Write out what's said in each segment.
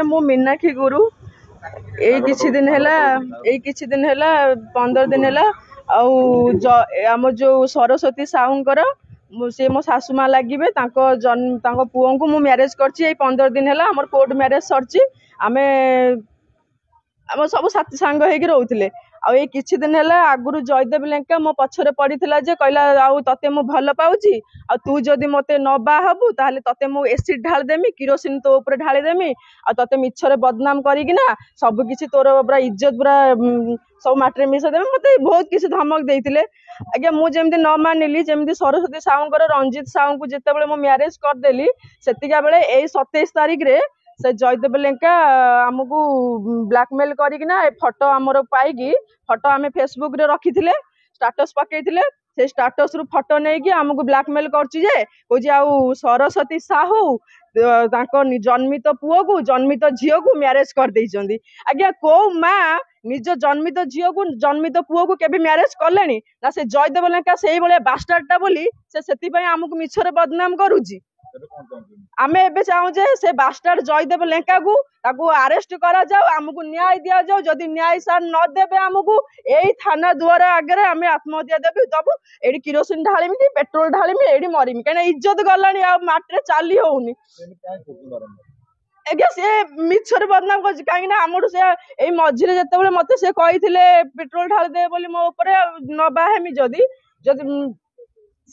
मु मीनाक्षी गुरु यही किछि दिन हैला 15 दिन हैला आम जो सरस्वती साहूंकर सी मो सासुमा लगे पुओं को मु मैरेज कर 15 दिन हैला हमर कोर्ट मैरेज सरची आमे आम सब साथी सांग होगी रोले आई किछि दिन है आगुरी जयदेव लेंका मो पछरे पड़ी जे कहला आउ तते मु भल पाउची आ तू जदि मते न बाहबू ताहले तते मु एसिड ढाल देमी किरोसिन तो ऊपर ढाली देमी आ तते मिछरे बदनाम करिकिना सब किछि तोर पूरा इज्जत पूरा सब माटरे मिसा देमी मते बहुत किछि धमक देइतिले आज्ञा मु जेमती न मानिली जेमती सरस्वती साहूंकर रंजित साहू को जितेबाला मु मैरेज करदेली सेतिका बेले एई 27 तारिख रे से जयदेव लेंका आमको ब्लैकमेल करिकिना फोटो आमर पाइकी फोटो आम फेसबुक रे रखी स्टाटस पकई से स्टाटस रु फोटो नहीं कि आमको ब्लैकमेल कर सरस्वती साहू जन्मित पुओ को जन्मित झील को मैरेज कर देइचंदी आज्ञा को माँ निज जन्मित झील को जन्मित पुओ को केबे मैरेज कले ना से जयदेव लेंका से बास्टार्डटा बोली से आमको मिछरे बदनाम करुची आमे एबे चाहूजे से बास्टार्ड जयदेव लेंका को ताकू अरेस्ट करा जाओ आमको न्याय दिया जाओ जदि न्याय सार न देबे आमको एई थाना दुआर आगे आमे आत्महत्या देबे दबु एडी किरोसिन ढालिमी कि पेट्रोल ढालिमी एडी मरिमी कने इज्जत गलानी आ माटरे चाली होउनी एगे से मिछर बदनाम कर कहीं आमठू से एई मझिरे जेतेबेले मते से कहिथिले पेट्रोल ढाल दे बोली मो ऊपर न बाहेमी जदि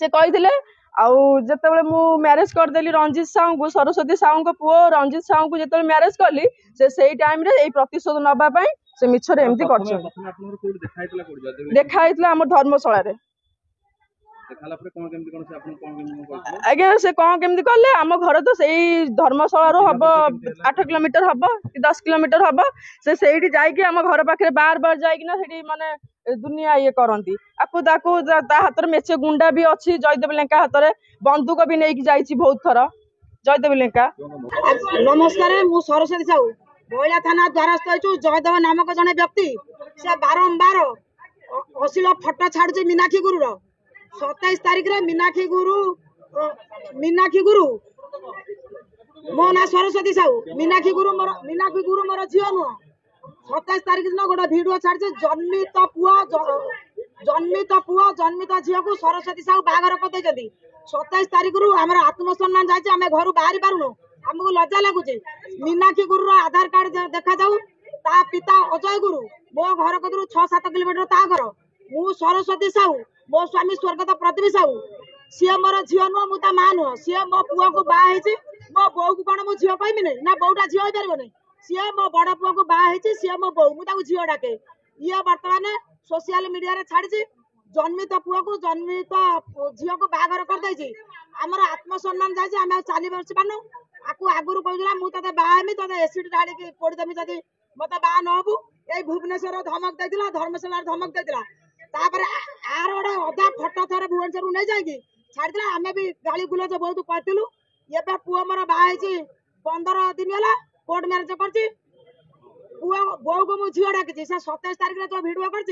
से कहिथिले आउ जितेबाला मु मैरेज करदेली रंजित साहू को सरस्वती साहू को पुओ रंजित साहू को जिते मैरेज कली से टाइम रे प्रतिशोध नवाई से मिछर एमती कर देखाई आम धर्मशाला रे आज्ञा से कौन केमती कले आम घर तो सही धर्मशाला हम 8 किलोमीटर हम कि 10 किलोमीटर हम से जाइए आम घर पाखे बार बार जाइना माने दुनिया ये करती आपको हाथ में मेचे गुंडा भी अच्छी जयदेव लेंका हाथ में बंदूक भी नहीं जाइए बहुत थर जयदेव लेंका नमस्कार मु सरस्वती साहू महिला थाना द्वारस्थ हो जयदेव नामक जड़े व्यक्ति से बारंबार अश्लील फटो छाड़ू मीनाक्षी गुरु 27 तारिख रे मीनाक्षी गुरु मो ना सरस्वती साहू मीनाक्षी गुरु मोर झील नुह 27 तारिख दिन गोटे भिडियो छाड़े जन्मित पुओ जन्मित झील को सरस्वती साहू बाहर कर 27 तारिख रु आम आत्मसम्मान जाए आम घर बाहरी पारुनु आमको लज्जा लगुच मीनाक्षी गुरु आधार कार्ड देखा जाऊ ता पिता अजय गुरु मो घर कदू 6-7 किलोमीटर ता घर मु सरस्वती साहू मो स्वामी स्वर्गत प्रतिभा साहू सी मोर झील नुह मु ता माँ नुह सी मो पुओ को बाहर मो बो को कौन मो झील कहमी नहीं ना बोटा झील हो पार नहीं सी मो बड़ पुओ को बाहर सी मो बो मुझे झील डाके ये बर्तमान सोशल मीडिया रे छाड़ी जन्मित पुओ को जन्मित झील को बाहर कर आमर आत्मसम्मान जाए आम चली बस पानु आपको आगुरी कहला मुझे बाहमी ते एसिड ढाड़ी पोड़देमी जदि मत बा नबू ये भुवनेश्वर धमक देता धर्मशाला धमक देता आर गोटे अधा फटो थे भुवनेश्वर नहीं जाए छाड़ी आम भी गाली गुलज बहुत कहलु ये पुओ मोर बाहर 15 दिन है कोर्ट मैरेज कर बो को मुझे झील डाकी 27 तारिख जो भिडियो कर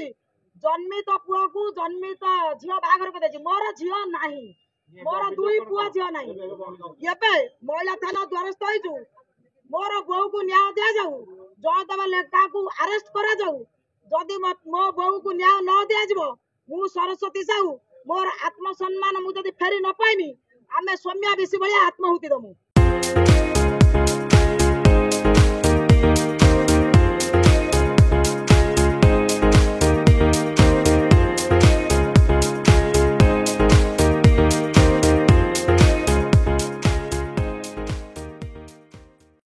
जन्मित पुओ को जन्मित झील बाहर कर मोर झील ना मोर 2 पुओ झील ना ये महिला थाना द्वारस्थ हो मोर बो को न्याय दि जाऊ जयदेव लेंका को अरेस्ट करा जाऊ जदि मो बो को न्याय न दि मु सरस्वती साहू मोर आत्मसम्मान मुझे फेरी न पाइमी आमे सौम्या बेसी भाया आत्माहुति दमु।